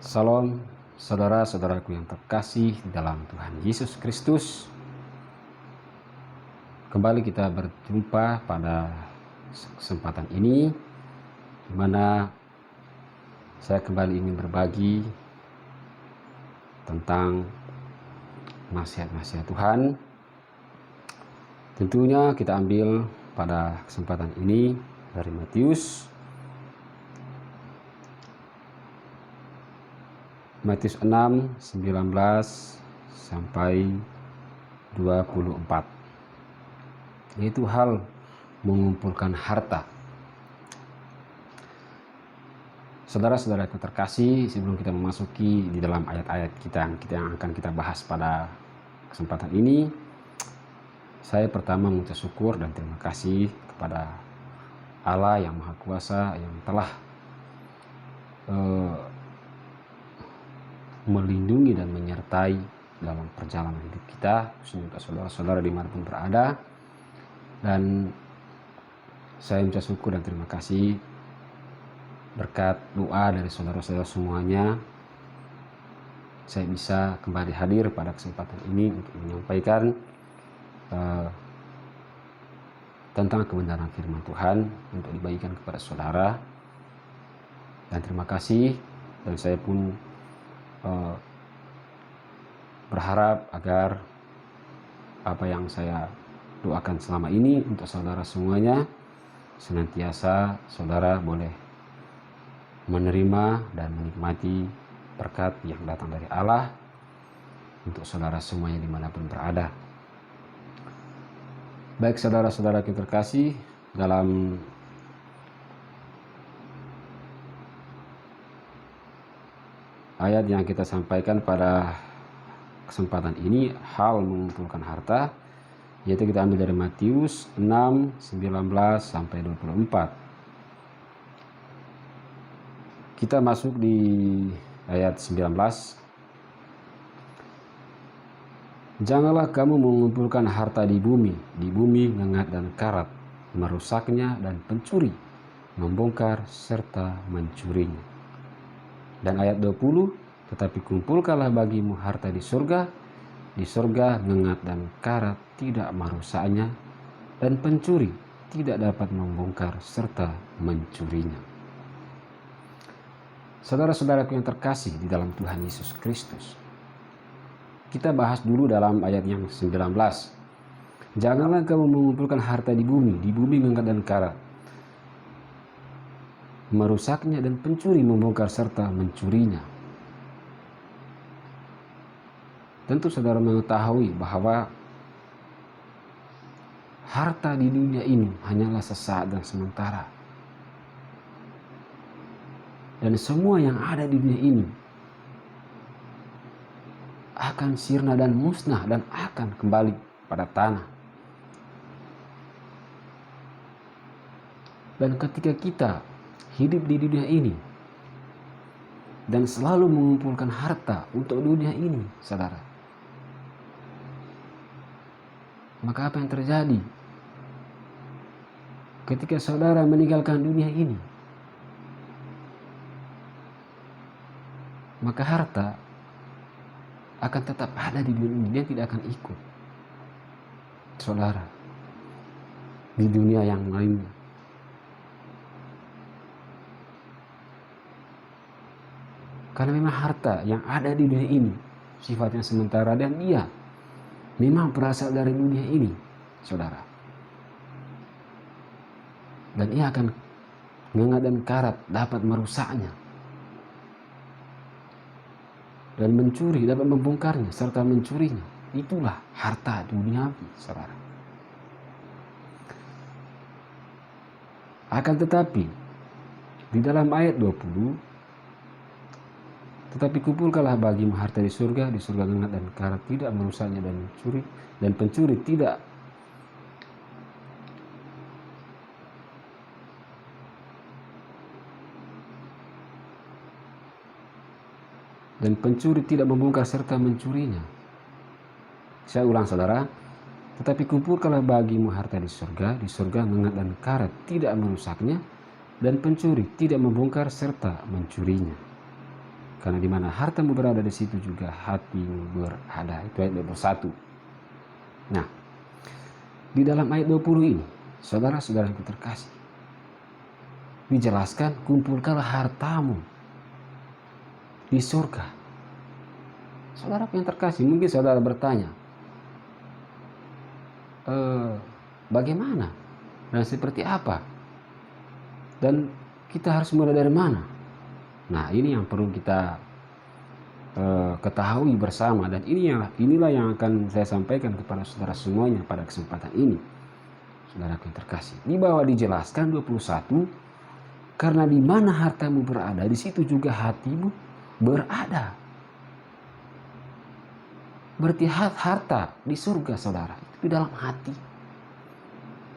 Salam saudara-saudaraku yang terkasih di dalam Tuhan Yesus Kristus. Kembali kita berjumpa pada kesempatan ini, di mana saya kembali ingin berbagi tentang nasihat-nasihat Tuhan. Tentunya kita ambil pada kesempatan ini dari Matius 6, 19 sampai 24. Yaitu hal mengumpulkan harta. Saudara-saudara yang terkasih, sebelum kita memasuki di dalam ayat-ayat yang akan kita bahas pada kesempatan ini, saya pertama mengucap syukur dan terima kasih kepada Allah yang Maha Kuasa yang telah melindungi dan menyertai dalam perjalanan hidup kita, khususnya untuk saudara-saudara dimanapun berada. Dan saya mengucap syukur dan terima kasih berkat doa dari saudara-saudara semuanya, saya bisa kembali hadir pada kesempatan ini untuk menyampaikan tentang kebenaran firman Tuhan untuk dibagikan kepada saudara. Dan terima kasih, dan saya pun berharap agar apa yang saya doakan selama ini untuk saudara semuanya, senantiasa saudara boleh menerima dan menikmati berkat yang datang dari Allah untuk saudara semuanya dimanapun berada. Baik saudara-saudara yang terkasih, dalam ayat yang kita sampaikan pada kesempatan ini, hal mengumpulkan harta, yaitu kita ambil dari Matius 6, 19 sampai 24. Kita masuk di ayat 19. Janganlah kamu mengumpulkan harta di bumi ngengat dan karat, merusaknya, dan pencuri membongkar serta mencurinya. Dan ayat 20, tetapi kumpulkanlah bagimu harta di surga ngengat dan karat tidak merusaknya, dan pencuri tidak dapat membongkar serta mencurinya. Saudara-saudaraku yang terkasih di dalam Tuhan Yesus Kristus, kita bahas dulu dalam ayat yang 19. Janganlah kamu mengumpulkan harta di bumi ngengat dan karat, merusaknya, dan pencuri membongkar serta mencurinya. Tentu saudara mengetahui bahwa harta di dunia ini hanyalah sesaat dan sementara. Dan semua yang ada di dunia ini akan sirna dan musnah dan akan kembali pada tanah. Dan ketika kita hidup di dunia ini dan selalu mengumpulkan harta untuk dunia ini, saudara, maka apa yang terjadi ketika saudara meninggalkan dunia ini? Maka harta akan tetap ada di dunia ini, dia tidak akan ikut saudara di dunia yang lainnya. Karena memang harta yang ada di dunia ini sifatnya sementara, dan dia memang berasal dari dunia ini, saudara. Dan ia akan ngengat dan karat dapat merusaknya, dan mencuri dapat membongkarnya serta mencurinya. Itulah harta duniawi, saudara. Akan tetapi di dalam ayat 20, tetapi kumpulkanlah bagimu harta di surga ngengat dan karat tidak merusaknya, dan pencuri tidak membongkar serta mencurinya. Saya ulang, saudara. Tetapi kumpulkanlah bagimu harta di surga ngengat dan karat tidak merusaknya, dan pencuri tidak membongkar serta mencurinya. Karena di mana hartamu berada, di situ juga hatimu berada. Itu ayat 21. Nah, di dalam ayat 20 ini, saudara-saudaraku terkasih, dijelaskan, kumpulkanlah hartamu di surga. Saudaraku yang terkasih, mungkin saudara bertanya, bagaimana dan seperti apa? Dan kita harus mulai dari mana? Nah, ini yang perlu kita ketahui bersama, dan inilah yang akan saya sampaikan kepada saudara semuanya pada kesempatan ini. Saudara yang terkasih, di bawah dijelaskan 21, karena di mana hartamu berada, di situ juga hatimu berada. Berarti harta di surga, saudara, itu di dalam hati.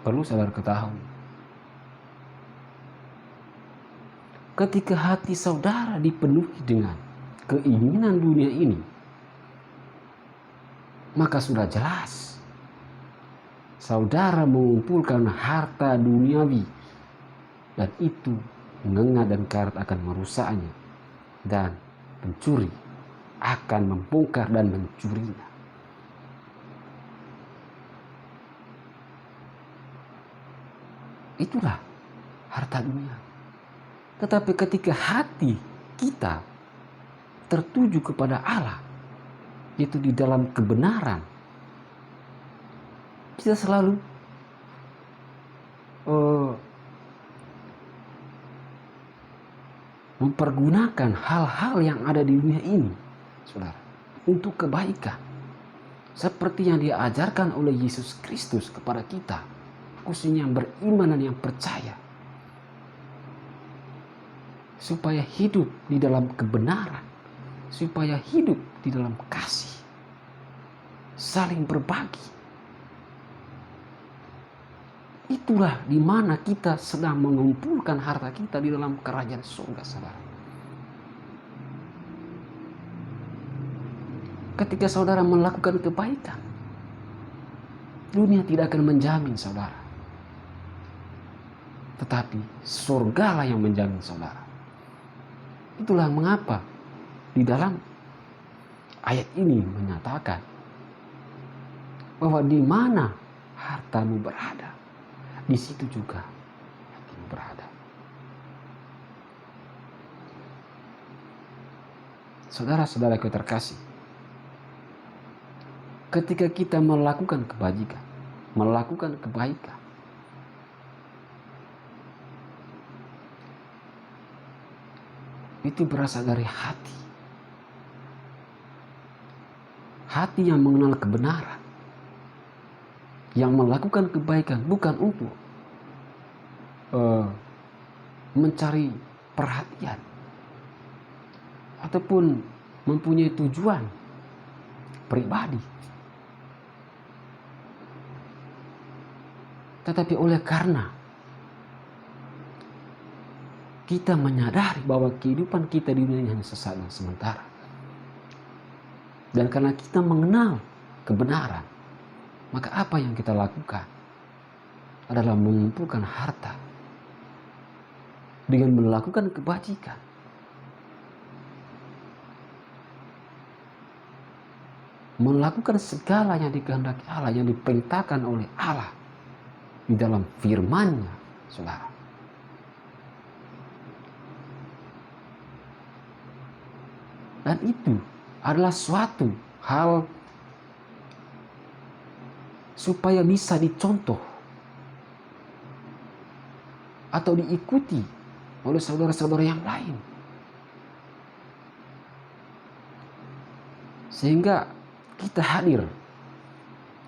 Perlu saudara ketahui. Ketika hati saudara dipenuhi dengan keinginan dunia ini, maka sudah jelas saudara mengumpulkan harta duniawi, dan itu mengengat dan karat akan merusaknya, dan pencuri akan membongkar dan mencurinya. Itulah harta dunia. Tetapi ketika hati kita tertuju kepada Allah, yaitu di dalam kebenaran, kita selalu mempergunakan hal-hal yang ada di dunia ini, saudara, untuk kebaikan, seperti yang diajarkan oleh Yesus Kristus kepada kita, khususnya yang beriman dan yang percaya, supaya hidup di dalam kebenaran, supaya hidup di dalam kasih, saling berbagi. Itulah di mana kita sedang mengumpulkan harta kita di dalam kerajaan surga, saudara. Ketika saudara melakukan kebaikan, dunia tidak akan menjamin saudara, tetapi surgalah yang menjamin saudara. Itulah mengapa di dalam ayat ini menyatakan bahwa di mana hartamu berada, di situ juga hatimu berada. Saudara-saudaraku terkasih, ketika kita melakukan kebajikan, melakukan kebaikan, itu berasal dari hati. Hati yang mengenal kebenaran, yang melakukan kebaikan bukan untuk mencari perhatian ataupun mempunyai tujuan pribadi, tetapi oleh karena kita menyadari bahwa kehidupan kita di dunia ini hanya sesaat dan sementara, dan karena kita mengenal kebenaran, maka apa yang kita lakukan adalah mengumpulkan harta dengan melakukan kebajikan, melakukan segala yang dikehendaki Allah, yang diperintahkan oleh Allah di dalam firman-Nya, saudara. Dan itu adalah suatu hal supaya bisa dicontoh atau diikuti oleh saudara-saudara yang lain, sehingga kita hadir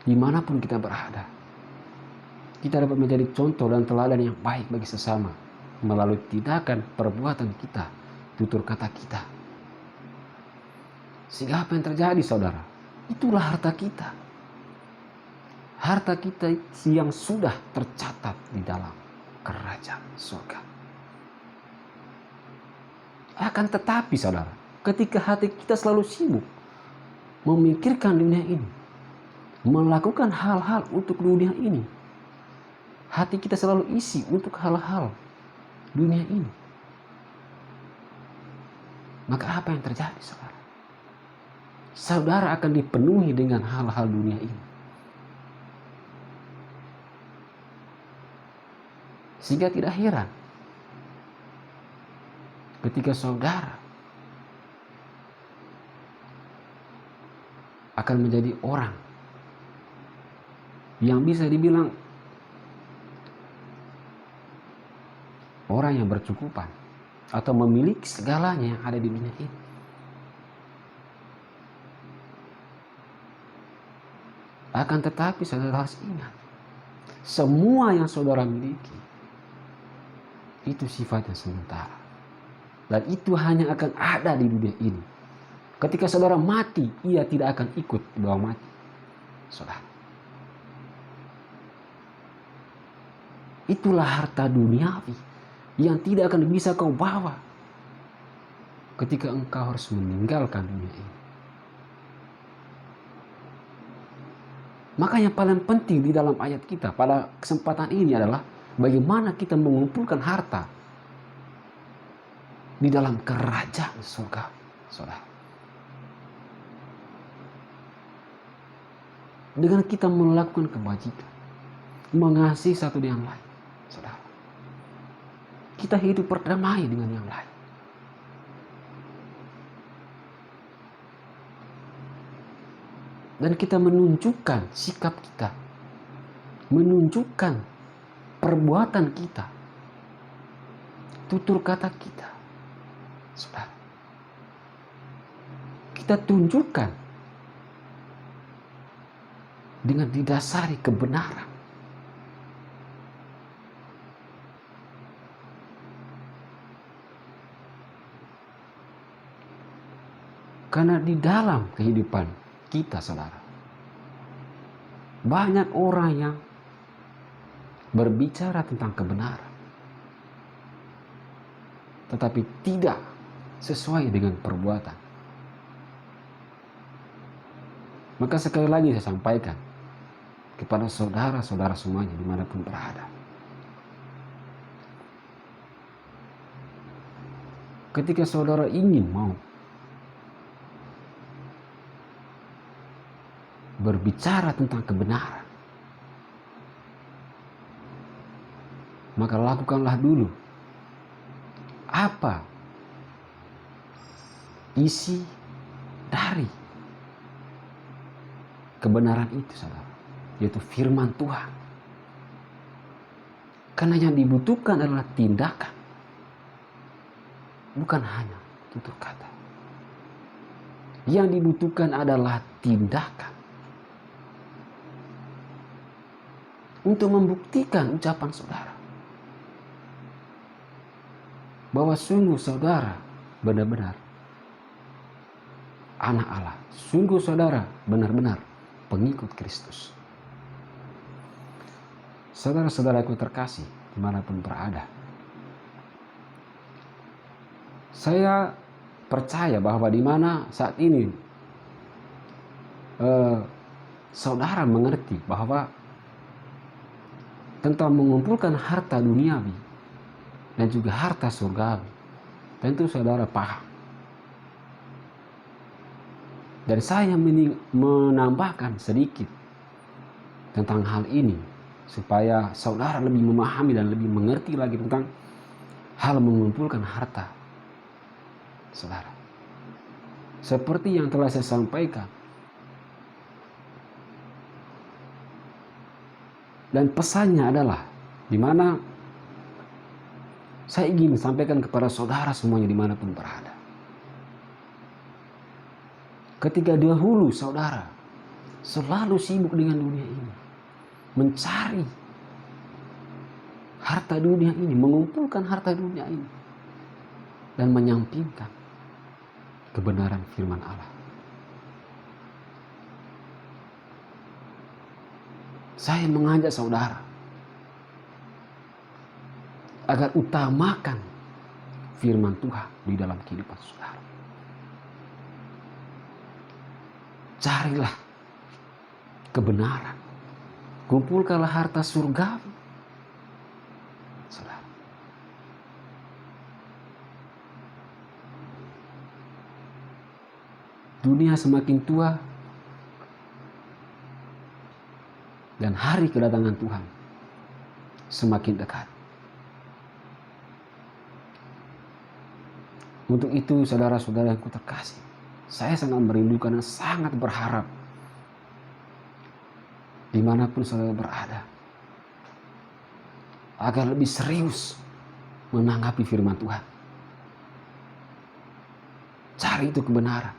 dimanapun kita berada. Kita dapat menjadi contoh dan teladan yang baik bagi sesama melalui tindakan perbuatan kita, tutur kata kita. Sehingga apa yang terjadi, saudara? Itulah harta kita. Harta kita yang sudah tercatat di dalam kerajaan surga. Akan tetapi, saudara, ketika hati kita selalu sibuk memikirkan dunia ini, melakukan hal-hal untuk dunia ini, hati kita selalu isi untuk hal-hal dunia ini, maka apa yang terjadi, saudara? Saudara akan dipenuhi dengan hal-hal dunia ini. Sehingga tidak heran ketika saudara akan menjadi orang yang bisa dibilang orang yang bercukupan atau memiliki segalanya yang ada di dunia ini. Akan tetapi saudara harus ingat, semua yang saudara miliki itu sifatnya sementara. Dan itu hanya akan ada di dunia ini. Ketika saudara mati, ia tidak akan ikut dibawa mati, saudara. Itulah harta duniawi yang tidak akan bisa kau bawa ketika engkau harus meninggalkan dunia ini. Maka yang paling penting di dalam ayat kita pada kesempatan ini adalah bagaimana kita mengumpulkan harta di dalam kerajaan surga, saudara. Dengan kita melakukan kebajikan, mengasihi satu dengan lain, saudara, kita hidup berdamai dengan yang lain. Dan kita menunjukkan sikap kita, menunjukkan perbuatan kita, tutur kata kita, saudara. Kita tunjukkan dengan didasari kebenaran. Karena di dalam kehidupan kita, saudara, banyak orang yang berbicara tentang kebenaran, tetapi tidak sesuai dengan perbuatan. Maka sekali lagi saya sampaikan kepada saudara-saudara semuanya dimanapun berada. Ketika saudara ingin mau berbicara tentang kebenaran, maka lakukanlah dulu apa isi dari kebenaran itu, saudara, yaitu firman Tuhan. Karena yang dibutuhkan adalah tindakan, bukan hanya tutur kata. Yang dibutuhkan adalah tindakan untuk membuktikan ucapan saudara bahwa sungguh saudara benar-benar anak Allah, sungguh saudara benar-benar pengikut Kristus. Saudara-saudaraku terkasih dimanapun berada, saya percaya bahwa di mana saat ini saudara mengerti bahwa tentang mengumpulkan harta duniawi dan juga harta surgawi, tentu saudara paham. Dan saya menambahkan sedikit tentang hal ini supaya saudara lebih memahami dan lebih mengerti lagi tentang hal mengumpulkan harta, saudara. Seperti yang telah saya sampaikan, dan pesannya adalah di mana saya ingin sampaikan kepada saudara semuanya dimanapun berada. Ketika dahulu saudara selalu sibuk dengan dunia ini, mencari harta dunia ini, mengumpulkan harta dunia ini, dan menyampingkan kebenaran firman Allah. Saya mengajak saudara agar utamakan firman Tuhan di dalam kehidupan saudara. Carilah kebenaran, kumpulkanlah harta surgawi, saudara. dunia semakin tua dan hari kedatangan Tuhan semakin dekat. Untuk itu saudara-saudaraku terkasih, saya sangat merindukan dan sangat berharap dimanapun saudara berada, agar lebih serius menanggapi firman Tuhan. Cari itu kebenaran,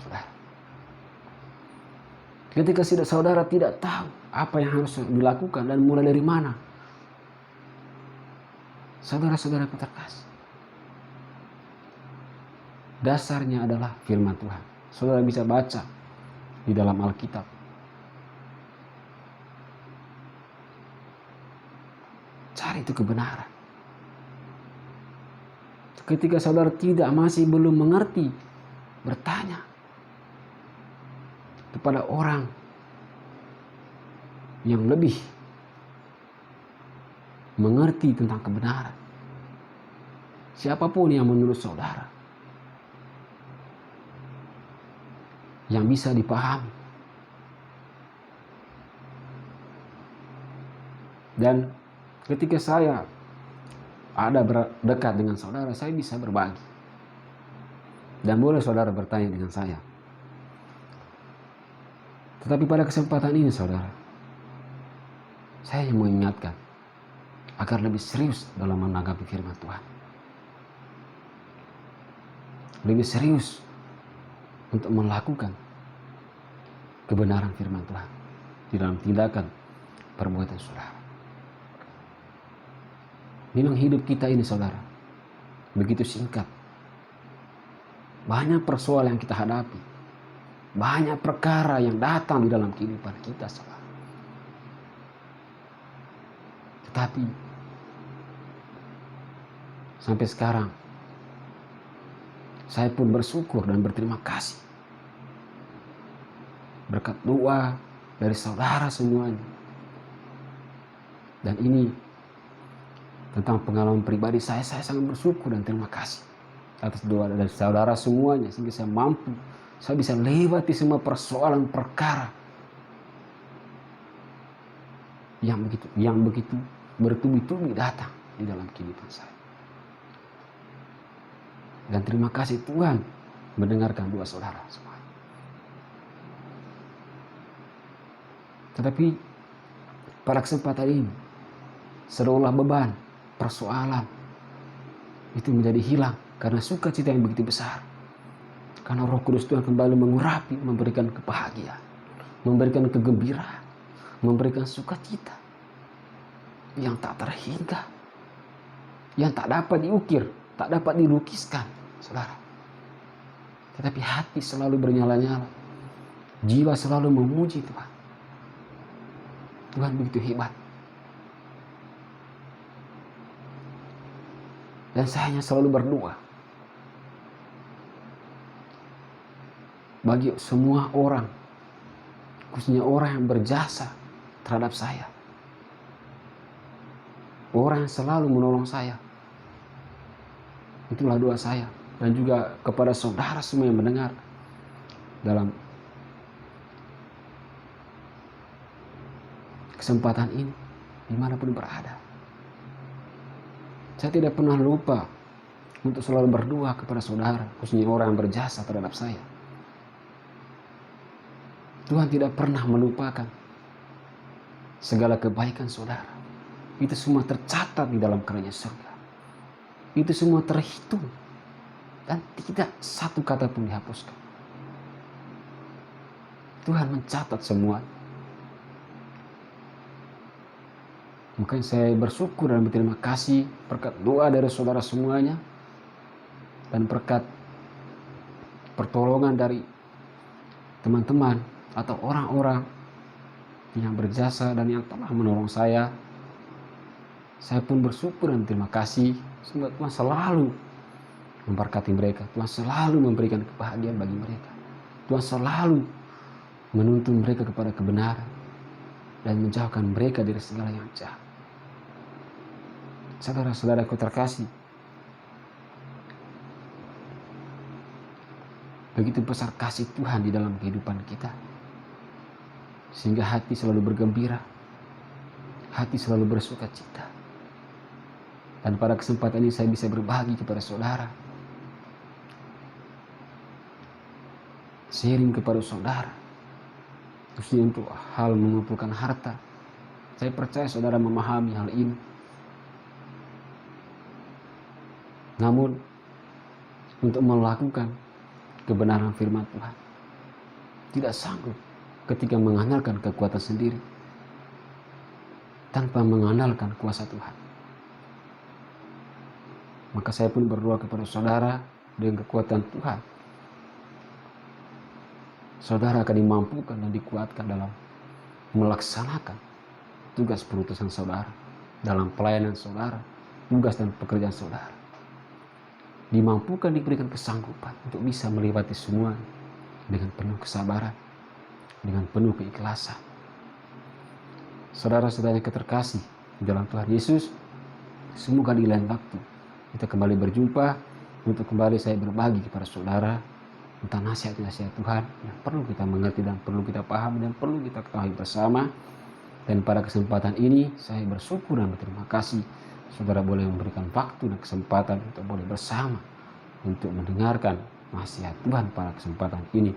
saudara. Ketika saudara tidak tahu apa yang harus dilakukan dan mulai dari mana, saudara-saudaraku terkasih, dasarnya adalah firman Tuhan. Saudara bisa baca di dalam Alkitab. Cari itu kebenaran. Ketika saudara masih belum mengerti, bertanya kepada orang yang lebih mengerti tentang kebenaran. Siapapun yang menurut saudara yang bisa dipahami. Dan ketika saya ada dekat dengan saudara, saya bisa berbagi. Dan boleh saudara bertanya dengan saya. Tetapi pada kesempatan ini saudara, saya ingin mengingatkan agar lebih serius dalam menanggapi firman Tuhan. Lebih serius untuk melakukan kebenaran firman Tuhan di dalam tindakan perbuatan saudara. Memang hidup kita ini saudara begitu singkat. Banyak persoalan yang kita hadapi. Banyak perkara yang datang di dalam kehidupan kita saudara. Tetapi sampai sekarang saya pun bersyukur dan berterima kasih berkat doa dari saudara semuanya. Dan ini tentang pengalaman pribadi saya sangat bersyukur dan terima kasih atas doa dari saudara semuanya, sehingga saya bisa lewati semua persoalan perkara yang begitu bertubi-tubi datang di dalam kehidupan saya. Dan terima kasih Tuhan mendengarkan doa saudara semua. Tetapi pada kesempatan ini seolah beban, persoalan itu menjadi hilang karena sukacita yang begitu besar. Karena Roh Kudus Tuhan kembali mengurapi, memberikan kebahagiaan, memberikan kegembiraan, memberikan sukacita yang tak terhingga, yang tak dapat diukir, tak dapat dilukiskan, saudara. Tetapi hati selalu bernyala-nyala, jiwa selalu memuji Tuhan. Tuhan begitu hebat. Dan saya hanya selalu berdoa bagi semua orang, khususnya orang yang berjasa terhadap saya, orang yang selalu menolong saya. Itulah doa saya. Dan juga kepada saudara semua yang mendengar dalam kesempatan ini, dimanapun berada. Saya tidak pernah lupa untuk selalu berdoa kepada saudara, khususnya orang yang berjasa terhadap saya. Tuhan tidak pernah melupakan segala kebaikan saudara. Itu semua tercatat di dalam kerajaan surga. Itu semua terhitung dan tidak satu kata pun dihapuskan. Tuhan mencatat semua. Makanya saya bersyukur dan berterima kasih berkat doa dari saudara semuanya dan berkat pertolongan dari teman-teman atau orang-orang yang berjasa dan yang telah menolong saya. Saya pun bersyukur dan terima kasih. Semoga Tuhan selalu memberkati mereka. Tuhan selalu memberikan kebahagiaan bagi mereka. Tuhan selalu menuntun mereka kepada kebenaran dan menjauhkan mereka dari segala yang jahat. Saudara-saudaraku terkasih, Begitu besar kasih Tuhan di dalam kehidupan kita, sehingga hati selalu bergembira, hati selalu bersuka cita. Dan pada kesempatan ini saya bisa berbagi kepada saudara, sharing kepada saudara, khususnya untuk hal mengumpulkan harta. Saya percaya saudara memahami hal ini. Namun untuk melakukan kebenaran firman Tuhan tidak sanggup ketika mengandalkan kekuatan sendiri tanpa mengandalkan kuasa Tuhan. Maka saya pun berdoa kepada saudara, dengan kekuatan Tuhan saudara akan dimampukan dan dikuatkan dalam melaksanakan tugas perutusan saudara, dalam pelayanan saudara, tugas dan pekerjaan saudara. Dimampukan, diberikan kesanggupan untuk bisa melewati semua dengan penuh kesabaran, dengan penuh keikhlasan. Saudara-saudara yang terkasih di dalam Tuhan Yesus, semoga di lain waktu kita kembali berjumpa untuk kembali saya berbagi kepada saudara tentang nasihat-nasihat Tuhan yang perlu kita mengerti dan perlu kita pahami dan perlu kita ketahui bersama. Dan pada kesempatan ini saya bersyukur dan berterima kasih saudara boleh memberikan waktu dan kesempatan untuk boleh bersama untuk mendengarkan nasihat Tuhan pada kesempatan ini.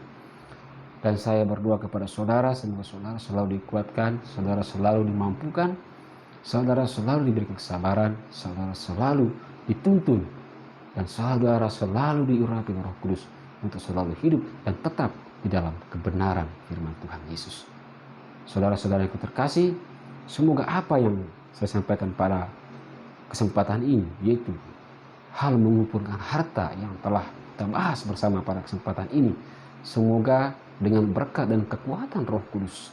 Dan saya berdoa kepada saudara, semoga saudara selalu dikuatkan, saudara selalu dimampukan, saudara selalu diberikan kesabaran, saudara selalu dituntun, dan saudara selalu diurapi Roh Kudus untuk selalu hidup dan tetap di dalam kebenaran firman Tuhan Yesus. Saudara-saudara yang terkasih, semoga apa yang saya sampaikan pada kesempatan ini, yaitu hal mengumpulkan harta yang telah kita bahas bersama pada kesempatan ini, semoga dengan berkat dan kekuatan Roh Kudus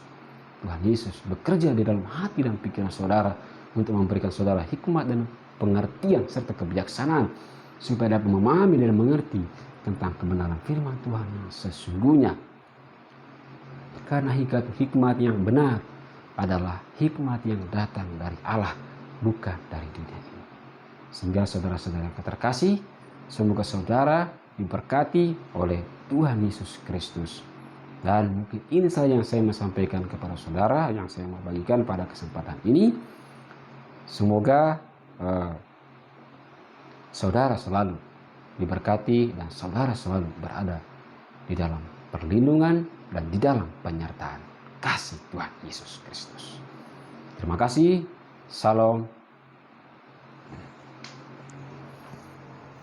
Tuhan Yesus bekerja di dalam hati dan pikiran saudara untuk memberikan saudara hikmat dan pengertian serta kebijaksanaan supaya dapat memahami dan mengerti tentang kebenaran firman Tuhan yang sesungguhnya. Karena hikmat yang benar adalah hikmat yang datang dari Allah, bukan dari dunia ini. Sehingga saudara-saudara yang terkasih, semoga saudara diberkati oleh Tuhan Yesus Kristus. Dan mungkin ini saja yang saya mau sampaikan kepada saudara, yang saya mau bagikan pada kesempatan ini. Semoga saudara selalu diberkati dan saudara selalu berada di dalam perlindungan dan di dalam penyertaan kasih Tuhan Yesus Kristus. Terima kasih. Salam.